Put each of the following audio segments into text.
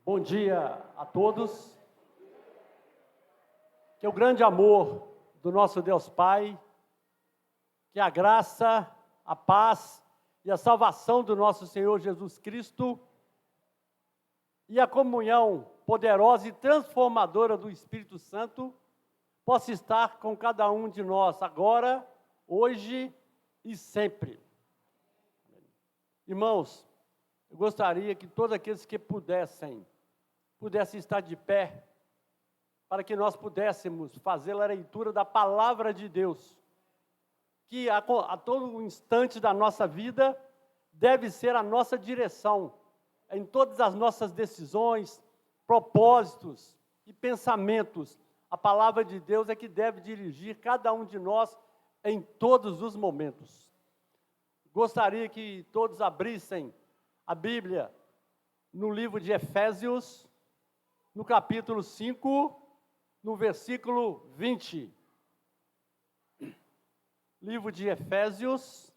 Bom dia a todos. Que o grande amor do nosso Deus Pai, que a graça, a paz e a salvação do nosso Senhor Jesus Cristo e a comunhão poderosa e transformadora do Espírito Santo possa estar com cada um de nós agora, hoje e sempre. Irmãos, eu gostaria que todos aqueles que pudessem estar de pé, para que nós pudéssemos fazer a leitura da palavra de Deus, que a todo instante da nossa vida deve ser a nossa direção, em todas as nossas decisões, propósitos e pensamentos. A palavra de Deus é que deve dirigir cada um de nós em todos os momentos. Gostaria que todos abrissem a Bíblia no livro de Efésios, no capítulo 5, no versículo 20. Livro de Efésios,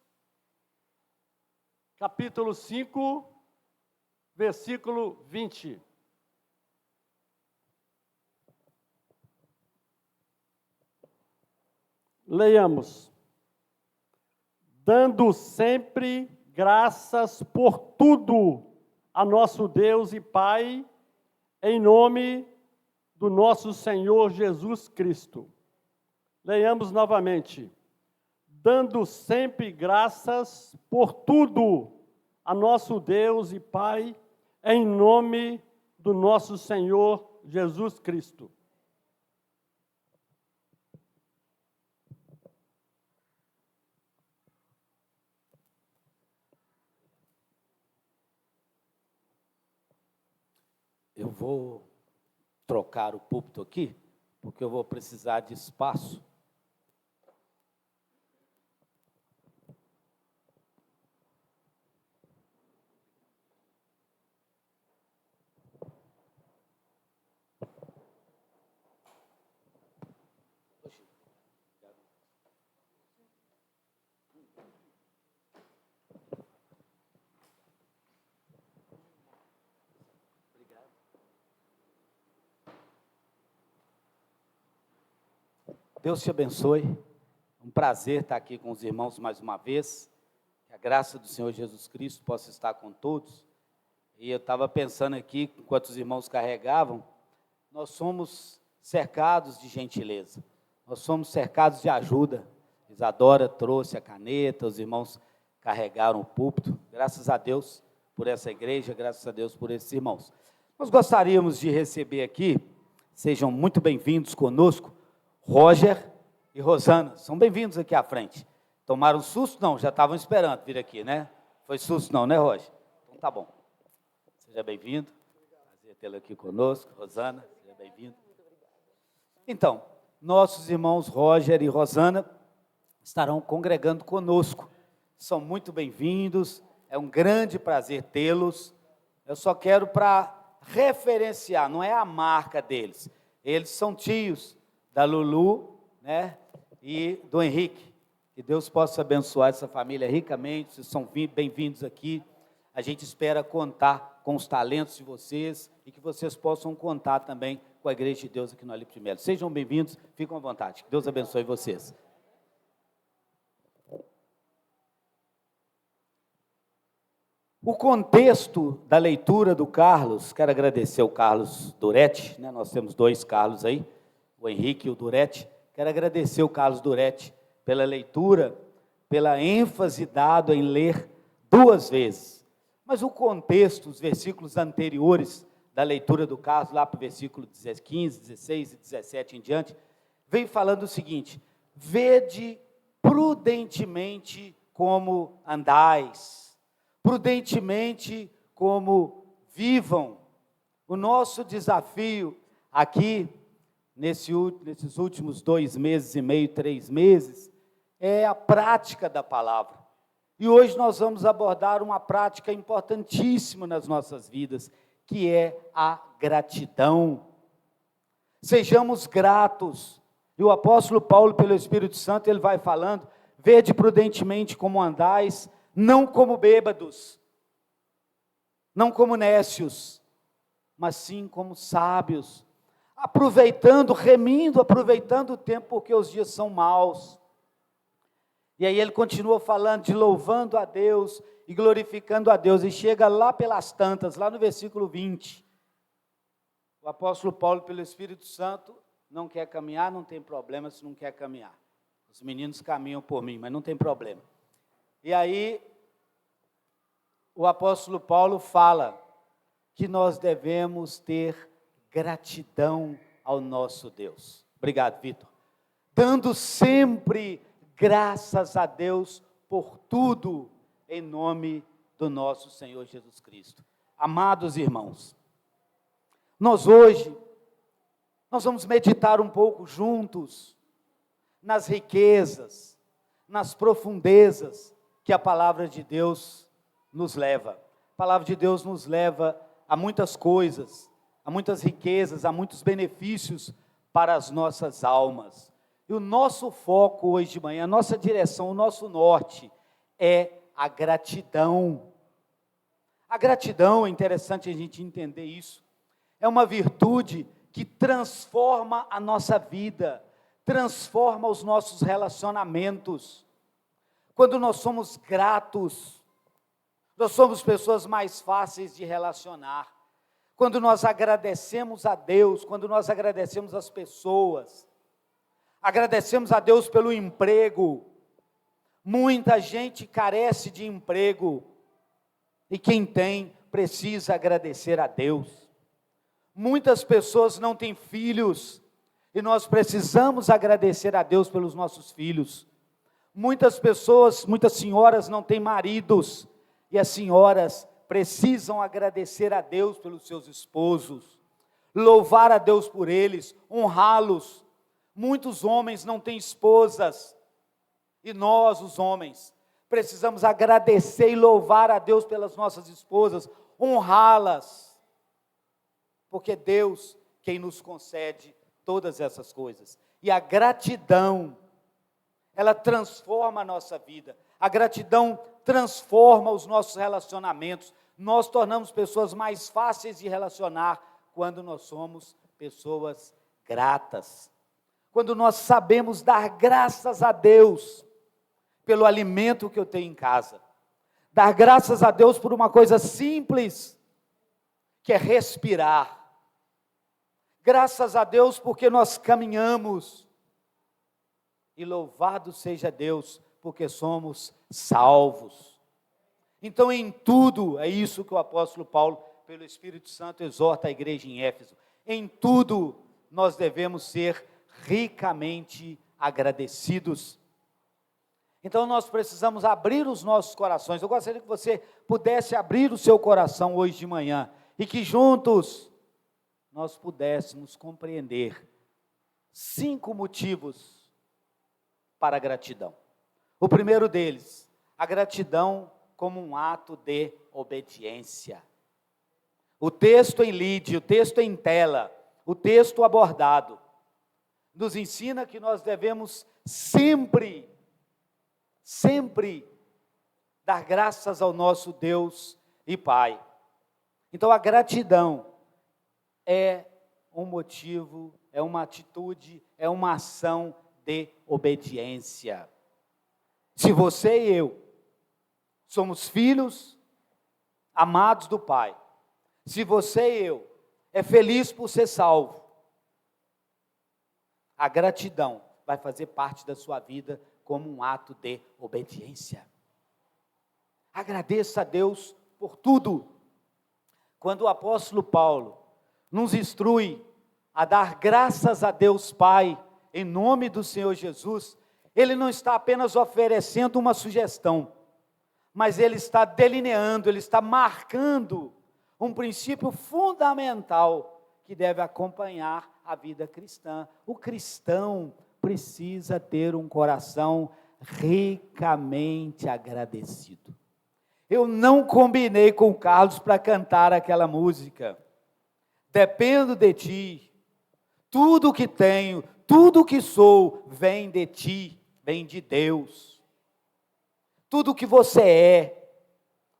capítulo 5, versículo 20. Leiamos. Dando sempre graças por tudo a nosso Deus e Pai, em nome do nosso Senhor Jesus Cristo. Leiamos novamente. Dando sempre graças por tudo a nosso Deus e Pai, em nome do nosso Senhor Jesus Cristo. Eu vou trocar o púlpito aqui, porque eu vou precisar de espaço. Deus te abençoe, um prazer estar aqui com os irmãos mais uma vez, que a graça do Senhor Jesus Cristo possa estar com todos. E eu estava pensando aqui, enquanto os irmãos carregavam, nós somos cercados de gentileza, nós somos cercados de ajuda. Isadora trouxe a caneta, os irmãos carregaram o púlpito, graças a Deus por essa igreja, graças a Deus por esses irmãos. Nós gostaríamos de receber aqui, sejam muito bem-vindos conosco, Roger e Rosana, são bem-vindos aqui à frente. Tomaram susto? Não, já estavam esperando vir aqui, né? Foi susto não, né, Roger? Então tá bom. Seja bem-vindo. Prazer tê-lo aqui conosco. Rosana, seja bem-vindo. Então, nossos irmãos Roger e Rosana estarão congregando conosco. São muito bem-vindos, é um grande prazer tê-los. Eu só quero para referenciar, não é a marca deles. Eles são tios da Lulu, né, e do Henrique. Que Deus possa abençoar essa família ricamente. Vocês são bem-vindos aqui. A gente espera contar com os talentos de vocês e que vocês possam contar também com a Igreja de Deus aqui no Alipe de Melo. Sejam bem-vindos, fiquem à vontade. Que Deus abençoe vocês. O contexto da leitura do Carlos, quero agradecer ao Carlos Duretti, né? Nós temos dois Carlos aí, o Henrique e o Duretti. Quero agradecer o Carlos Duretti pela leitura, pela ênfase dada em ler duas vezes. Mas o contexto, os versículos anteriores da leitura do Carlos, lá para o versículo 15, 16 e 17 em diante, vem falando o seguinte: vede prudentemente como andais, prudentemente como vivam. O nosso desafio aqui, nesses últimos 2 meses e meio, 3 meses, é a prática da palavra. E hoje nós vamos abordar uma prática importantíssima nas nossas vidas, que é a gratidão. Sejamos gratos. E o apóstolo Paulo, pelo Espírito Santo, ele vai falando: vede prudentemente como andais, não como bêbados, não como nécios, mas sim como sábios, aproveitando o tempo, porque os dias são maus. E aí ele continua falando de louvando a Deus e glorificando a Deus, e chega lá pelas tantas, lá no versículo 20. O apóstolo Paulo, pelo Espírito Santo, não quer caminhar, não tem problema se não quer caminhar. Os meninos caminham por mim, mas não tem problema. E aí, o apóstolo Paulo fala que nós devemos ter gratidão ao nosso Deus. Obrigado, Vitor. Dando sempre graças a Deus por tudo, em nome do nosso Senhor Jesus Cristo. Amados irmãos, nós vamos meditar um pouco juntos nas riquezas, nas profundezas que a palavra de Deus nos leva. A palavra de Deus nos leva a muitas coisas, a muitas riquezas, a muitos benefícios para as nossas almas. E o nosso foco hoje de manhã, a nossa direção, o nosso norte é a gratidão. A gratidão, é interessante a gente entender isso, é uma virtude que transforma a nossa vida, transforma os nossos relacionamentos. Quando nós somos gratos, nós somos pessoas mais fáceis de relacionar. Quando nós agradecemos a Deus, quando nós agradecemos as pessoas, agradecemos a Deus pelo emprego. Muita gente carece de emprego, e quem tem precisa agradecer a Deus. Muitas pessoas não têm filhos, e nós precisamos agradecer a Deus pelos nossos filhos. Muitas pessoas, muitas senhoras não têm maridos, e as senhoras precisam agradecer a Deus pelos seus esposos, louvar a Deus por eles, honrá-los. Muitos homens não têm esposas, e nós, os homens, precisamos agradecer e louvar a Deus pelas nossas esposas, honrá-las, porque é Deus quem nos concede todas essas coisas. E a gratidão, ela transforma a nossa vida, a gratidão transforma os nossos relacionamentos. Nós tornamos pessoas mais fáceis de relacionar quando nós somos pessoas gratas. Quando nós sabemos dar graças a Deus pelo alimento que eu tenho em casa. Dar graças a Deus por uma coisa simples, que é respirar. Graças a Deus porque nós caminhamos. E louvado seja Deus porque somos salvos. Então, em tudo, é isso que o apóstolo Paulo, pelo Espírito Santo, exorta a igreja em Éfeso. Em tudo, nós devemos ser ricamente agradecidos. Então, nós precisamos abrir os nossos corações. Eu gostaria que você pudesse abrir o seu coração hoje de manhã, e que juntos nós pudéssemos compreender 5 motivos para a gratidão. O primeiro deles, a gratidão como um ato de obediência. O texto em lead, o texto em tela, o texto abordado, nos ensina que nós devemos sempre dar graças ao nosso Deus e Pai. Então a gratidão é um motivo, é uma atitude, é uma ação de obediência. Se você e eu somos filhos amados do Pai, se você e eu é feliz por ser salvo, a gratidão vai fazer parte da sua vida como um ato de obediência. Agradeça a Deus por tudo. Quando o apóstolo Paulo nos instrui a dar graças a Deus Pai, em nome do Senhor Jesus, ele não está apenas oferecendo uma sugestão, mas ele está delineando, ele está marcando um princípio fundamental que deve acompanhar a vida cristã. O cristão precisa ter um coração ricamente agradecido. Eu não combinei com o Carlos para cantar aquela música. Dependo de ti, tudo que tenho, tudo que sou, vem de ti, vem de Deus. Tudo que você é,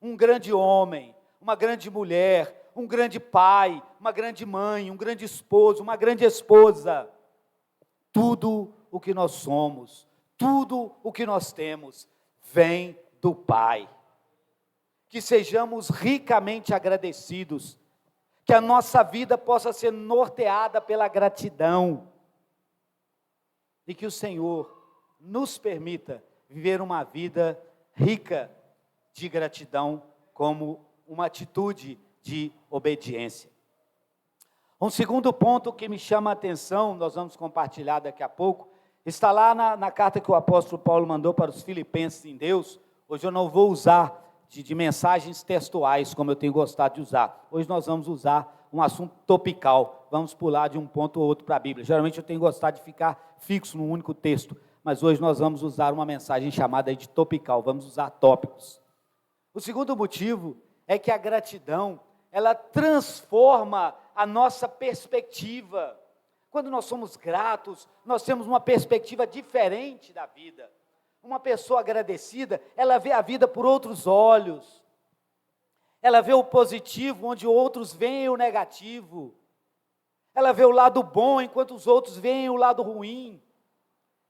um grande homem, uma grande mulher, um grande pai, uma grande mãe, um grande esposo, uma grande esposa. Tudo o que nós somos, tudo o que nós temos, vem do Pai. Que sejamos ricamente agradecidos, que a nossa vida possa ser norteada pela gratidão, e que o Senhor nos permita viver uma vida rica de gratidão, como uma atitude de obediência. Um segundo ponto que me chama a atenção, nós vamos compartilhar daqui a pouco, está lá na carta que o apóstolo Paulo mandou para os filipenses em Deus. Hoje eu não vou usar de mensagens textuais, como eu tenho gostado de usar. Hoje nós vamos usar um assunto topical, vamos pular de um ponto ou outro para a Bíblia. Geralmente eu tenho gostado de ficar fixo num único texto, mas hoje nós vamos usar uma mensagem chamada de topical, vamos usar tópicos. O segundo motivo é que a gratidão, ela transforma a nossa perspectiva. Quando nós somos gratos, nós temos uma perspectiva diferente da vida. Uma pessoa agradecida, ela vê a vida por outros olhos. Ela vê o positivo onde outros veem o negativo. Ela vê o lado bom enquanto os outros veem o lado ruim.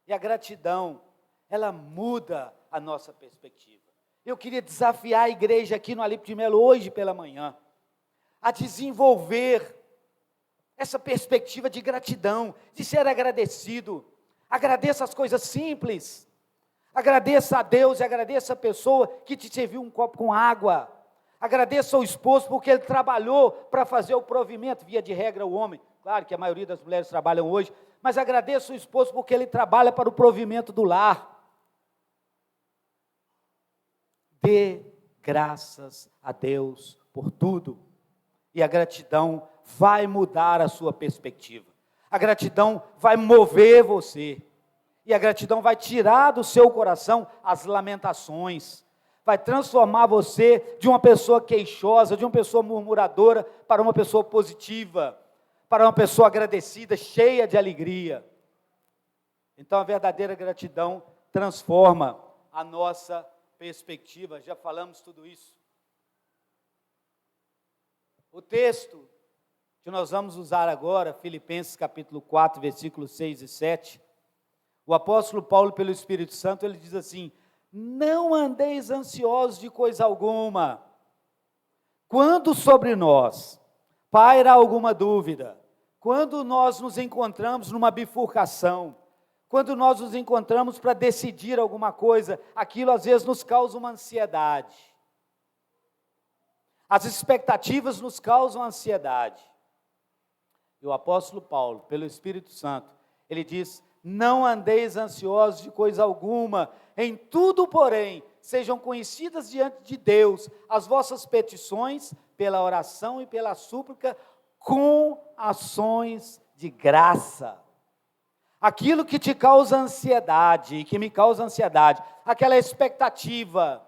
E a gratidão, ela muda a nossa perspectiva. Eu queria desafiar a igreja aqui no Alípio de Melo hoje pela manhã a desenvolver essa perspectiva de gratidão, de ser agradecido. Agradeça as coisas simples. Agradeça a Deus e agradeça a pessoa que te serviu um copo com água. Agradeça ao esposo porque ele trabalhou para fazer o provimento, via de regra o homem. Claro que a maioria das mulheres trabalham hoje, mas agradeça o esposo porque ele trabalha para o provimento do lar. Dê graças a Deus por tudo. E a gratidão vai mudar a sua perspectiva. A gratidão vai mover você. E a gratidão vai tirar do seu coração as lamentações. Vai transformar você de uma pessoa queixosa, de uma pessoa murmuradora, para uma pessoa positiva, para uma pessoa agradecida, cheia de alegria. Então a verdadeira gratidão transforma a nossa perspectiva. Já falamos tudo isso. O texto que nós vamos usar agora, Filipenses capítulo 4, versículos 6 e 7, o apóstolo Paulo, pelo Espírito Santo, ele diz assim: não andeis ansiosos de coisa alguma, quando sobre nós paira alguma dúvida, quando nós nos encontramos numa bifurcação, quando nós nos encontramos para decidir alguma coisa, aquilo às vezes nos causa uma ansiedade. As expectativas nos causam ansiedade. E o apóstolo Paulo, pelo Espírito Santo, ele diz: não andeis ansiosos de coisa alguma, em tudo, porém, sejam conhecidas diante de Deus as vossas petições, pela oração e pela súplica, com ações de graça. Aquilo que te causa ansiedade, e que me causa ansiedade, aquela expectativa,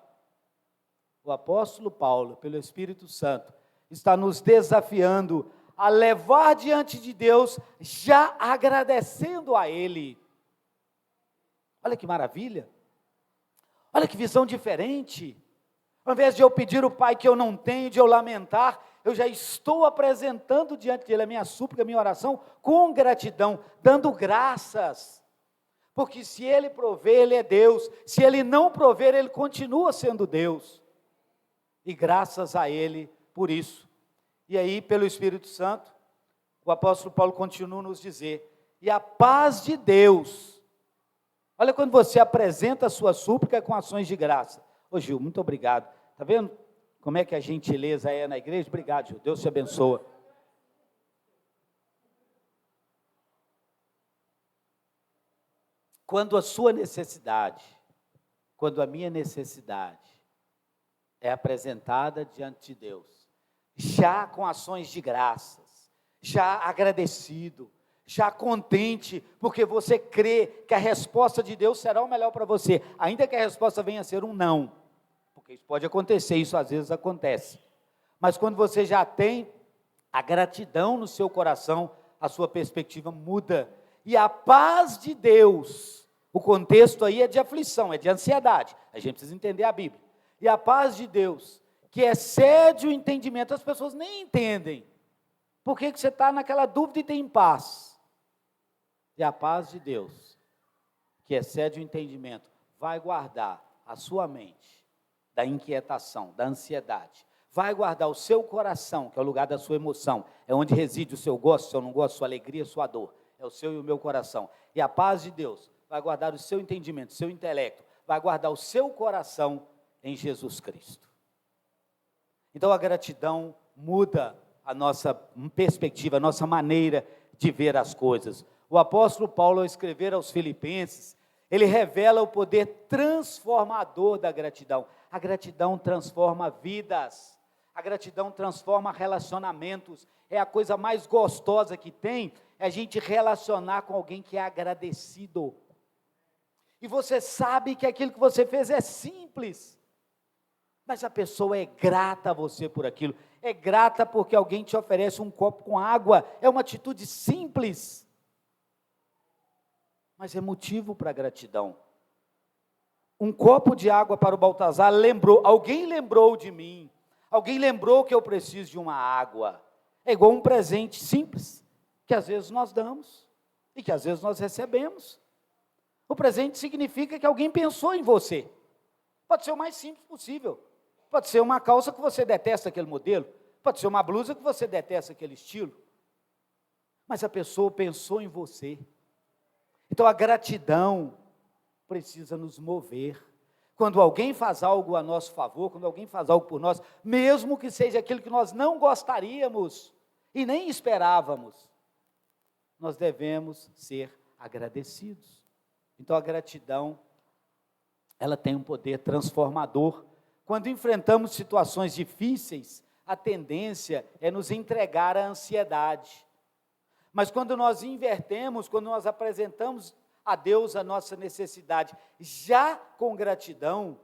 o apóstolo Paulo, pelo Espírito Santo, está nos desafiando a levar diante de Deus, já agradecendo a Ele. Olha que maravilha, olha que visão diferente. Ao invés de eu pedir o Pai que eu não tenho, de eu lamentar, eu já estou apresentando diante dele a minha súplica, a minha oração, com gratidão, dando graças, porque se Ele prover, Ele é Deus, se Ele não prover, Ele continua sendo Deus, e graças a Ele por isso. E aí, pelo Espírito Santo, o apóstolo Paulo continua a nos dizer: e a paz de Deus, olha quando você apresenta a sua súplica com ações de graça. Ô Gil, muito obrigado, está vendo como é que a gentileza é na igreja? Obrigado, Gil, Deus te abençoa. Quando a sua necessidade, quando a minha necessidade é apresentada diante de Deus, já com ações de graças, já agradecido, já contente, porque você crê que a resposta de Deus será o melhor para você, ainda que a resposta venha a ser um não, porque isso pode acontecer, isso às vezes acontece, mas quando você já tem a gratidão no seu coração, a sua perspectiva muda, e a paz de Deus, o contexto aí é de aflição, é de ansiedade, a gente precisa entender a Bíblia, e a paz de Deus, que excede o entendimento. As pessoas nem entendem. Por que você está naquela dúvida e tem paz? E a paz de Deus, que excede o entendimento, vai guardar a sua mente da inquietação, da ansiedade. Vai guardar o seu coração, que é o lugar da sua emoção. É onde reside o seu gosto, seu não gosto, sua alegria, sua dor. É o seu e o meu coração. E a paz de Deus vai guardar o seu entendimento, o seu intelecto. Vai guardar o seu coração em Jesus Cristo. Então a gratidão muda a nossa perspectiva, a nossa maneira de ver as coisas. O apóstolo Paulo, ao escrever aos Filipenses, ele revela o poder transformador da gratidão. A gratidão transforma vidas, a gratidão transforma relacionamentos. É a coisa mais gostosa que tem, é a gente relacionar com alguém que é agradecido. E você sabe que aquilo que você fez é simples, mas a pessoa é grata a você por aquilo. É grata porque alguém te oferece um copo com água. É uma atitude simples, mas é motivo para gratidão. Um copo de água para o Baltazar alguém lembrou de mim. Alguém lembrou que eu preciso de uma água. É igual um presente simples, que às vezes nós damos e que às vezes nós recebemos. O presente significa que alguém pensou em você. Pode ser o mais simples possível. Pode ser uma calça que você detesta aquele modelo. Pode ser uma blusa que você detesta aquele estilo. Mas a pessoa pensou em você. Então a gratidão precisa nos mover. Quando alguém faz algo a nosso favor, quando alguém faz algo por nós, mesmo que seja aquilo que nós não gostaríamos e nem esperávamos, nós devemos ser agradecidos. Então a gratidão, ela tem um poder transformador. Quando enfrentamos situações difíceis, a tendência é nos entregar à ansiedade. Mas quando nós invertemos, quando nós apresentamos a Deus a nossa necessidade, já com gratidão,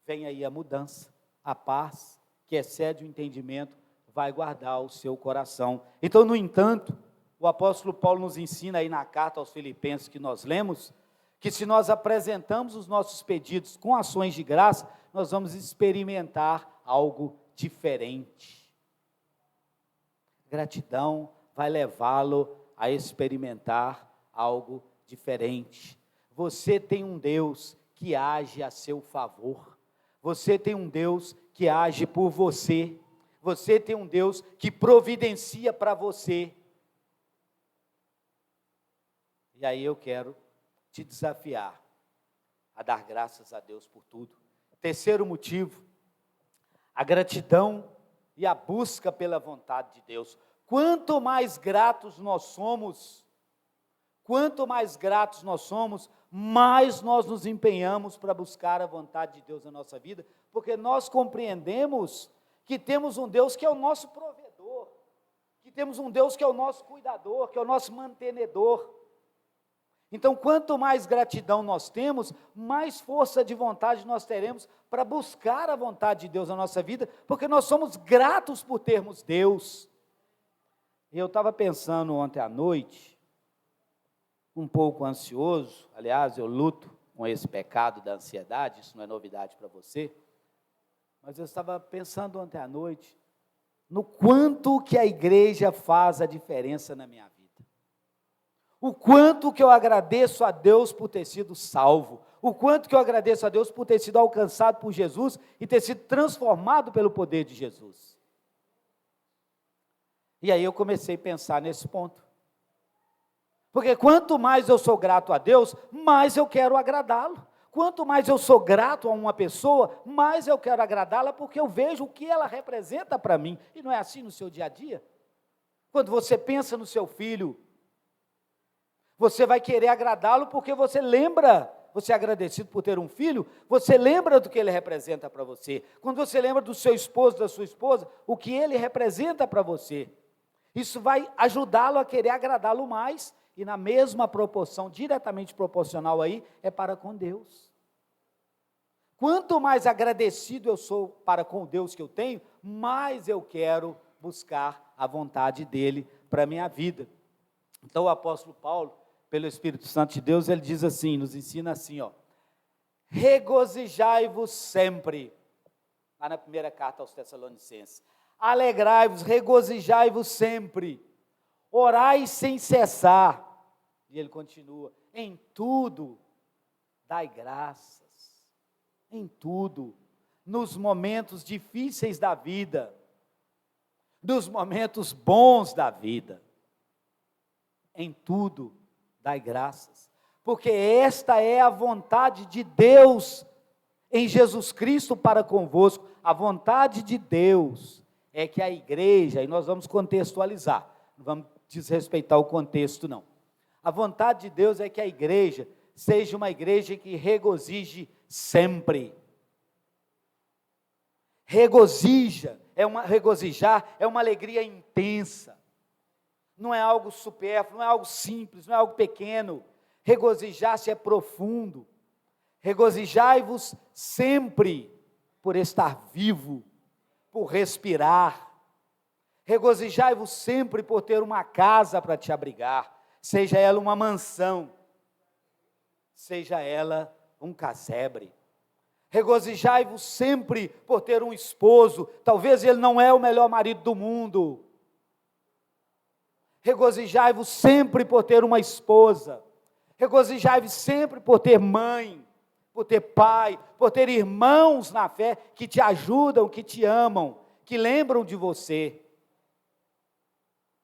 vem aí a mudança, a paz, que excede o entendimento, vai guardar o seu coração. Então, no entanto, o apóstolo Paulo nos ensina aí na carta aos Filipenses que nós lemos, que se nós apresentamos os nossos pedidos com ações de graça, nós vamos experimentar algo diferente. Gratidão vai levá-lo a experimentar algo diferente. Você tem um Deus que age a seu favor. Você tem um Deus que age por você. Você tem um Deus que providencia para você. E aí eu quero te desafiar a dar graças a Deus por tudo. Terceiro motivo, a gratidão e a busca pela vontade de Deus. Quanto mais gratos nós somos, mais nós nos empenhamos para buscar a vontade de Deus na nossa vida, porque nós compreendemos que temos um Deus que é o nosso provedor, que temos um Deus que é o nosso cuidador, que é o nosso mantenedor. Então, quanto mais gratidão nós temos, mais força de vontade nós teremos para buscar a vontade de Deus na nossa vida, porque nós somos gratos por termos Deus. Eu estava pensando ontem à noite, um pouco ansioso, aliás, eu luto com esse pecado da ansiedade, isso não é novidade para você, mas eu estava pensando ontem à noite, no quanto que a igreja faz a diferença na minha vida. O quanto que eu agradeço a Deus por ter sido salvo, o quanto que eu agradeço a Deus por ter sido alcançado por Jesus e ter sido transformado pelo poder de Jesus. E aí eu comecei a pensar nesse ponto. Porque quanto mais eu sou grato a Deus, mais eu quero agradá-lo. Quanto mais eu sou grato a uma pessoa, mais eu quero agradá-la, porque eu vejo o que ela representa para mim. E não é assim no seu dia a dia? Quando você pensa no seu filho, você vai querer agradá-lo porque você lembra, você é agradecido por ter um filho, você lembra do que ele representa para você. Quando você lembra do seu esposo, da sua esposa, o que ele representa para você. Isso vai ajudá-lo a querer agradá-lo mais, e na mesma proporção, diretamente proporcional aí, é para com Deus. Quanto mais agradecido eu sou para com o Deus que eu tenho, mais eu quero buscar a vontade dele para a minha vida. Então o apóstolo Paulo, pelo Espírito Santo de Deus, ele diz assim, nos ensina assim, regozijai-vos sempre. lá na primeira carta aos Tessalonicenses. Alegrai-vos, regozijai-vos sempre, orai sem cessar. E ele continua, em tudo dai graças, em tudo, nos momentos difíceis da vida, nos momentos bons da vida, em tudo dai graças, porque esta é a vontade de Deus em Jesus Cristo para convosco. A vontade de Deus é que a igreja, e nós vamos contextualizar, não vamos desrespeitar o contexto não, a vontade de Deus é que a igreja seja uma igreja que regozije sempre. Regozijar é uma alegria intensa, não é algo supérfluo, não é algo simples, não é algo pequeno. Regozijar-se é profundo. Regozijai-vos sempre por estar vivo, por respirar. Regozijai-vos sempre por ter uma casa para te abrigar, seja ela uma mansão, seja ela um casebre. Regozijai-vos sempre por ter um esposo, talvez ele não é o melhor marido do mundo. Regozijai-vos sempre por ter uma esposa. Regozijai-vos sempre por ter mãe, por ter pai, por ter irmãos na fé que te ajudam, que te amam, que lembram de você.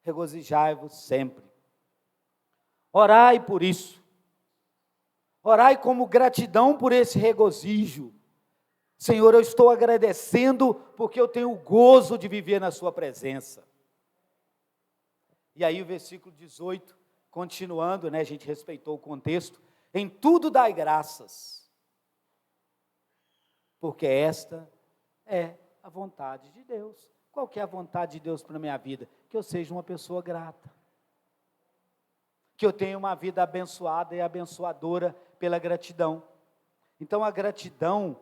Regozijai-vos sempre. Orai por isso. Orai como gratidão por esse regozijo. Senhor, eu estou agradecendo porque eu tenho o gozo de viver na sua presença. E aí o versículo 18, continuando, a gente respeitou o contexto, em tudo dai graças, porque esta é a vontade de Deus. Qual que é a vontade de Deus para a minha vida? Que eu seja uma pessoa grata, que eu tenha uma vida abençoada e abençoadora pela gratidão. Então a gratidão,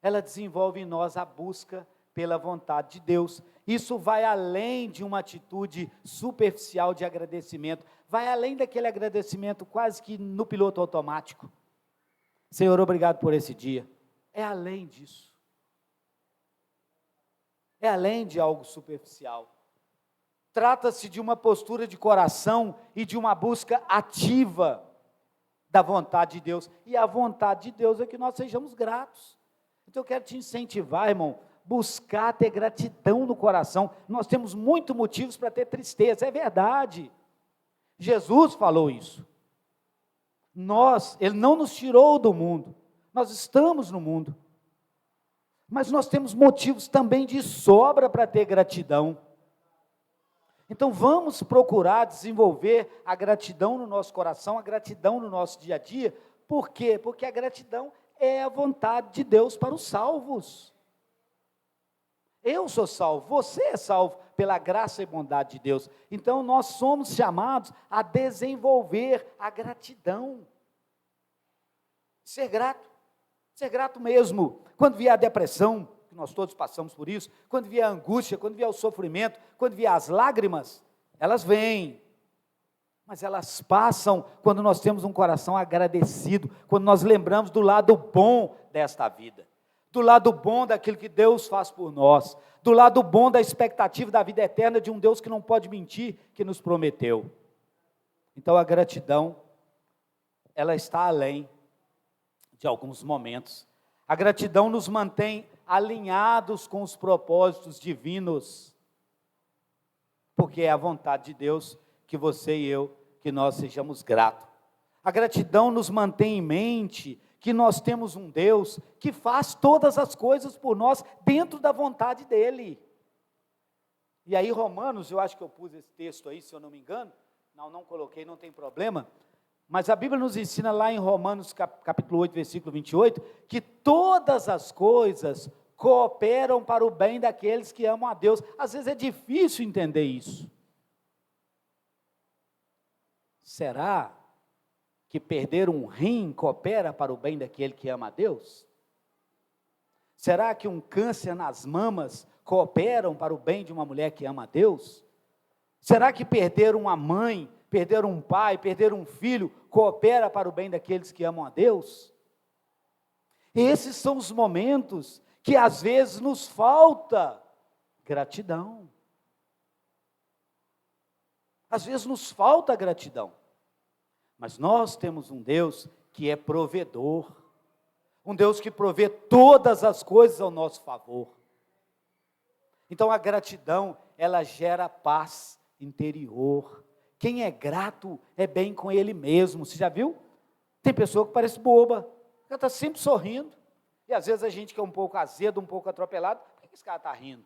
ela desenvolve em nós a busca pela vontade de Deus. Isso vai além de uma atitude superficial de agradecimento, vai além daquele agradecimento quase que no piloto automático. Senhor, obrigado por esse dia. É além disso. É além de algo superficial. Trata-se de uma postura de coração e de uma busca ativa da vontade de Deus. E a vontade de Deus é que nós sejamos gratos. Então eu quero te incentivar, irmão, buscar ter gratidão no coração. Nós temos muitos motivos para ter tristeza, é verdade. Jesus falou isso. Ele não nos tirou do mundo, nós estamos no mundo. Mas nós temos motivos também de sobra para ter gratidão. Então vamos procurar desenvolver a gratidão no nosso coração, a gratidão no nosso dia a dia. Por quê? Porque a gratidão é a vontade de Deus para os salvos. Eu sou salvo, você é salvo pela graça e bondade de Deus. Então nós somos chamados a desenvolver a gratidão. Ser grato mesmo. Quando vier a depressão, que nós todos passamos por isso, quando vier a angústia, quando vier o sofrimento, quando vier as lágrimas, elas vêm. Mas elas passam quando nós temos um coração agradecido, quando nós lembramos do lado bom desta vida, do lado bom daquilo que Deus faz por nós, do lado bom da expectativa da vida eterna de um Deus que não pode mentir, que nos prometeu. Então a gratidão, ela está além de alguns momentos. A gratidão nos mantém alinhados com os propósitos divinos, porque é a vontade de Deus que você e eu, que nós sejamos gratos. A gratidão nos mantém em mente que nós temos um Deus que faz todas as coisas por nós dentro da vontade dEle. E aí Romanos, eu acho que eu pus esse texto aí, se eu não me engano, não coloquei, não tem problema, mas a Bíblia nos ensina lá em Romanos capítulo 8, versículo 28, que todas as coisas cooperam para o bem daqueles que amam a Deus. Às vezes é difícil entender isso. Será que perder um rim coopera para o bem daquele que ama a Deus? Será que um câncer nas mamas cooperam para o bem de uma mulher que ama a Deus? Será que perder uma mãe, perder um pai, perder um filho, coopera para o bem daqueles que amam a Deus? Esses são os momentos que às vezes nos falta gratidão. Às vezes nos falta gratidão. Mas nós temos um Deus que é provedor. Um Deus que provê todas as coisas ao nosso favor. Então a gratidão, ela gera paz interior. Quem é grato é bem com ele mesmo. Você já viu? Tem pessoa que parece boba, ela está sempre sorrindo. E às vezes a gente que é um pouco azedo, um pouco atropelado, por que esse cara está rindo?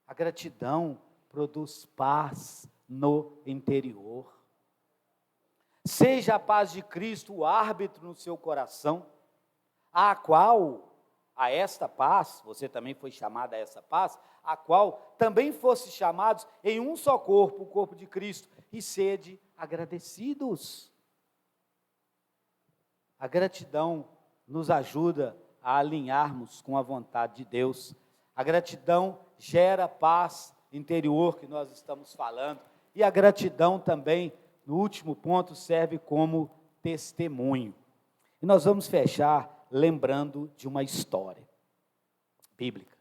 A gratidão produz paz no interior. Seja a paz de Cristo o árbitro no seu coração, a esta paz, você também foi chamado a essa paz, a qual também fosse chamados em um só corpo, o corpo de Cristo, e sede agradecidos. A gratidão nos ajuda a alinharmos com a vontade de Deus. A gratidão gera paz interior que nós estamos falando, e a gratidão também, no último ponto, serve como testemunho. E nós vamos fechar lembrando de uma história bíblica.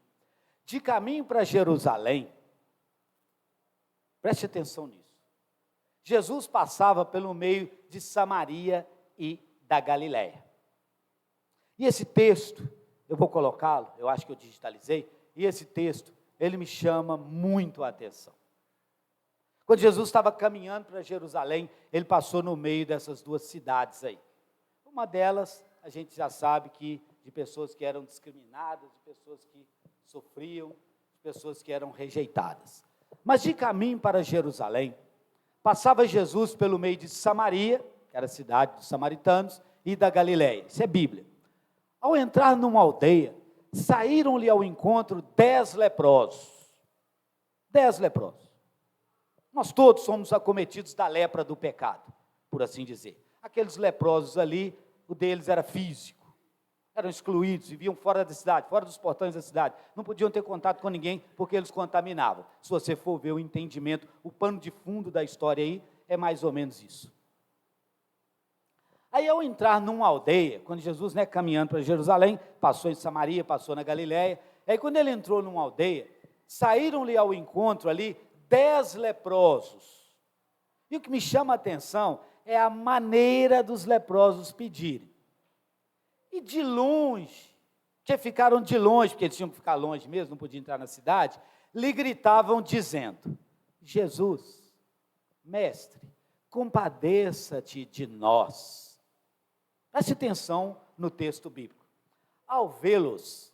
De caminho para Jerusalém, preste atenção nisso, Jesus passava pelo meio de Samaria e da Galiléia. E esse texto, eu vou colocá-lo, eu acho que eu digitalizei, e esse texto, ele me chama muito a atenção. Quando Jesus estava caminhando para Jerusalém, ele passou no meio dessas duas cidades aí. Uma delas, a gente já sabe que de pessoas que eram discriminadas, de pessoas que sofriam, de pessoas que eram rejeitadas. Mas de caminho para Jerusalém, passava Jesus pelo meio de Samaria, que era a cidade dos samaritanos, e da Galiléia. Isso é Bíblia. Ao entrar numa aldeia, saíram-lhe ao encontro 10 leprosos. 10 leprosos. Nós todos somos acometidos da lepra do pecado, por assim dizer. Aqueles leprosos ali, o deles era físico. Eram excluídos, viviam fora da cidade, fora dos portões da cidade. Não podiam ter contato com ninguém, porque eles contaminavam. Se você for ver o entendimento, o pano de fundo da história aí, é mais ou menos isso. Aí ao entrar numa aldeia, quando Jesus, caminhando para Jerusalém, passou em Samaria, passou na Galiléia, aí quando ele entrou numa aldeia, saíram-lhe ao encontro ali 10 leprosos. E o que me chama a atenção é a maneira dos leprosos pedirem. E de longe, que ficaram de longe, porque eles tinham que ficar longe mesmo, não podiam entrar na cidade, lhe gritavam dizendo: Jesus, mestre, compadeça-te de nós. Preste atenção no texto bíblico. Ao vê-los,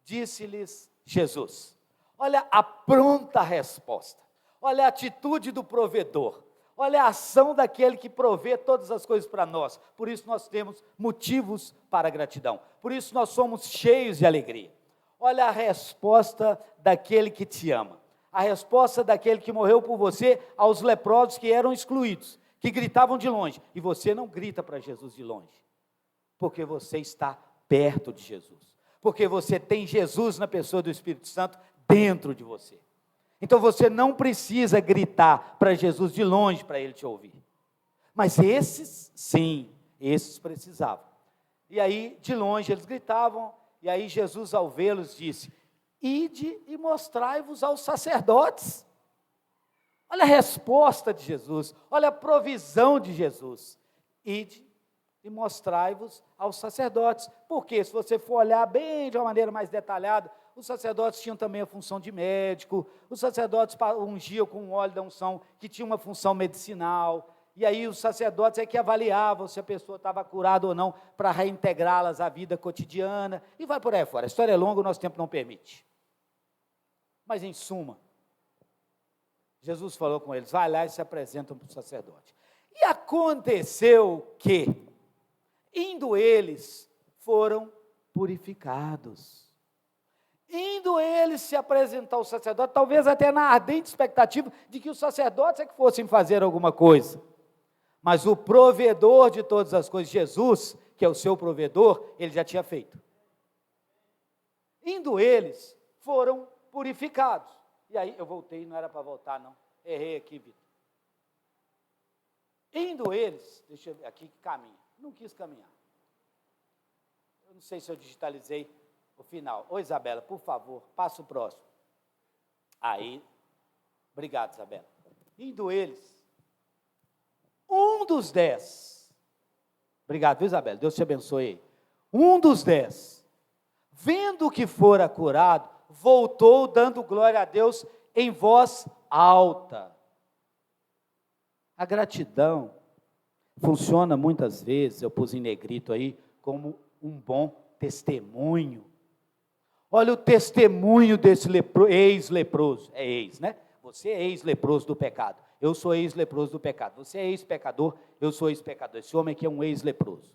disse-lhes Jesus: olha a pronta resposta, olha a atitude do provedor, olha a ação daquele que provê todas as coisas para nós. Por isso nós temos motivos para gratidão, por isso nós somos cheios de alegria. Olha a resposta daquele que te ama, a resposta daquele que morreu por você aos leprosos que eram excluídos, que gritavam de longe, e você não grita para Jesus de longe, porque você está perto de Jesus, porque você tem Jesus na pessoa do Espírito Santo dentro de você. Então você não precisa gritar para Jesus de longe para ele te ouvir. Mas esses, sim, esses precisavam. E aí, de longe, eles gritavam, e aí Jesus, ao vê-los, disse: ide e mostrai-vos aos sacerdotes. Olha a resposta de Jesus, olha a provisão de Jesus. Ide e mostrai-vos aos sacerdotes. Porque se você for olhar bem de uma maneira mais detalhada, os sacerdotes tinham também a função de médico, os sacerdotes ungiam com o óleo da unção, que tinha uma função medicinal, e aí os sacerdotes é que avaliavam se a pessoa estava curada ou não, para reintegrá-las à vida cotidiana, e vai por aí fora. A história é longa, o nosso tempo não permite. Mas em suma, Jesus falou com eles: vai lá e se apresentam para o sacerdote. E aconteceu que, indo eles, foram purificados. Indo eles se apresentar ao sacerdote, talvez até na ardente expectativa de que os sacerdotes é que fossem fazer alguma coisa. Mas o provedor de todas as coisas, Jesus, que é o seu provedor, ele já tinha feito. Indo eles, foram purificados. E aí eu voltei, não era para voltar não, errei aqui, Vitor. Indo eles, deixa eu ver aqui que caminha, não quis caminhar. Eu não sei se eu digitalizei, o final. Ô Isabela, por favor, passa o próximo. Aí, obrigado, Isabela. Indo eles, um dos 10, obrigado, viu, Isabela? Deus te abençoe. Um dos 10, vendo que fora curado, voltou dando glória a Deus em voz alta. A gratidão funciona muitas vezes, eu pus em negrito aí, como um bom testemunho. Olha o testemunho desse ex-leproso, é ex, né? Você é ex-leproso do pecado, eu sou ex-leproso do pecado, você é ex-pecador, eu sou ex-pecador, esse homem aqui é um ex-leproso.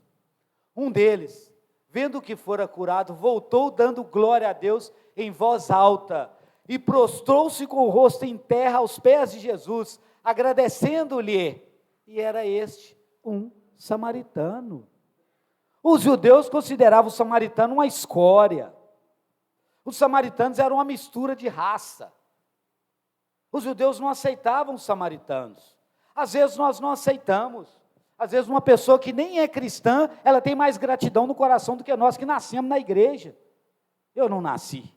Um deles, vendo que fora curado, voltou dando glória a Deus em voz alta, e prostrou-se com o rosto em terra aos pés de Jesus, agradecendo-lhe, e era este um samaritano. Os judeus consideravam o samaritano uma escória, os samaritanos eram uma mistura de raça, os judeus não aceitavam os samaritanos, às vezes nós não aceitamos, às vezes uma pessoa que nem é cristã, ela tem mais gratidão no coração do que nós que nascemos na igreja. Eu não nasci,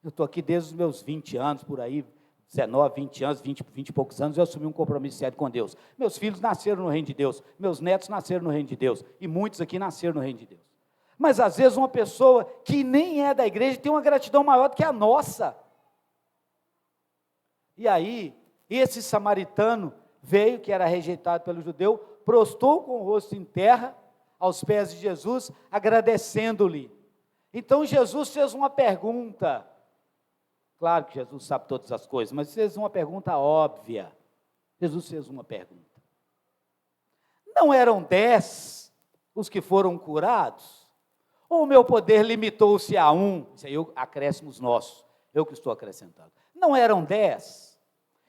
eu estou aqui desde os meus 20 anos, por aí, 19, 20 anos, 20 e poucos anos, eu assumi um compromisso sério com Deus. Meus filhos nasceram no reino de Deus, meus netos nasceram no reino de Deus, e muitos aqui nasceram no reino de Deus. Mas às vezes uma pessoa que nem é da igreja tem uma gratidão maior do que a nossa. E aí, esse samaritano veio, que era rejeitado pelo judeu, prostrou com o rosto em terra, aos pés de Jesus, agradecendo-lhe. Então Jesus fez uma pergunta, claro que Jesus sabe todas as coisas, mas fez uma pergunta óbvia. Jesus fez uma pergunta. Não eram 10 os que foram curados? Ou o meu poder limitou-se a um? Isso aí acréscimos nossos, eu que estou acrescentando. Não eram 10?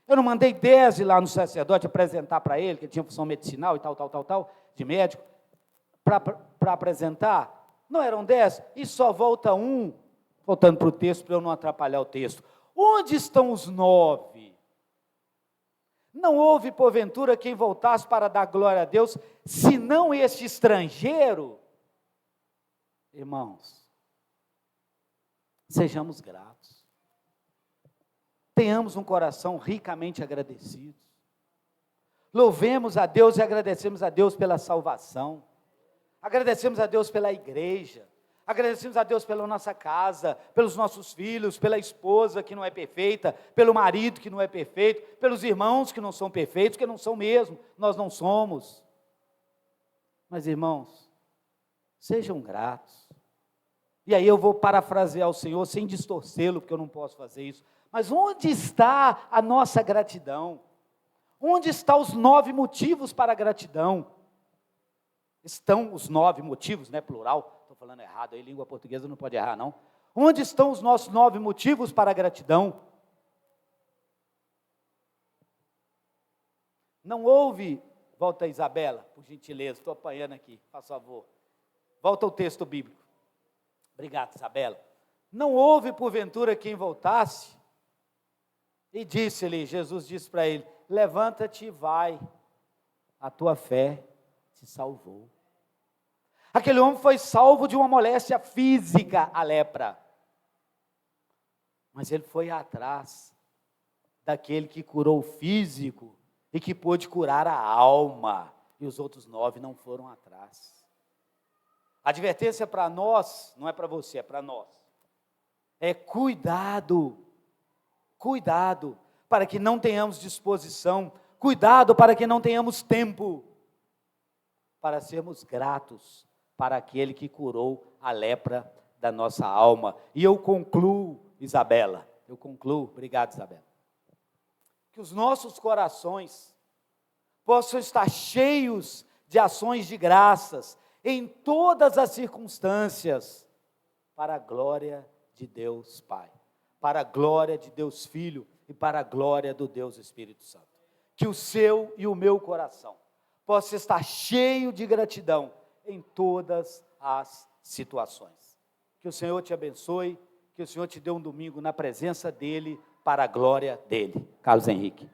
Eu não mandei 10 ir lá no sacerdote apresentar para ele, que ele tinha função medicinal e tal, de médico, para apresentar? Não eram 10? E só volta um, voltando para o texto, para eu não atrapalhar o texto. Onde estão os 9? Não houve, porventura, quem voltasse para dar glória a Deus, senão este estrangeiro? Irmãos, sejamos gratos, tenhamos um coração ricamente agradecido, louvemos a Deus e agradecemos a Deus pela salvação, agradecemos a Deus pela igreja, agradecemos a Deus pela nossa casa, pelos nossos filhos, pela esposa que não é perfeita, pelo marido que não é perfeito, pelos irmãos que não são perfeitos, que não são mesmo, nós não somos. Mas irmãos, sejam gratos. E aí eu vou parafrasear o Senhor sem distorcê-lo, porque eu não posso fazer isso. Mas onde está a nossa gratidão? Onde estão os 9 motivos para a gratidão? Estão os 9 motivos, né, plural, estou falando errado, aí língua portuguesa não pode errar não. Onde estão os nossos 9 motivos para a gratidão? Não houve, volta a Isabela, por gentileza, estou apanhando aqui, faz favor. Volta ao texto bíblico. Obrigado, Isabela. Não houve, porventura, quem voltasse e disse-lhe, Jesus disse para ele, levanta-te e vai, a tua fé te salvou. Aquele homem foi salvo de uma moléstia física, a lepra. Mas ele foi atrás daquele que curou o físico e que pôde curar a alma. E os outros 9 não foram atrás. A advertência para nós, não é para você, é para nós. É cuidado, cuidado, para que não tenhamos disposição, cuidado para que não tenhamos tempo, para sermos gratos para aquele que curou a lepra da nossa alma. E eu concluo, Isabela, obrigado, Isabela, que os nossos corações possam estar cheios de ações de graças, em todas as circunstâncias, para a glória de Deus Pai, para a glória de Deus Filho e para a glória do Deus Espírito Santo. Que o seu e o meu coração possa estar cheio de gratidão em todas as situações. Que o Senhor te abençoe, que o Senhor te dê um domingo na presença dEle, para a glória dEle. Carlos Henrique.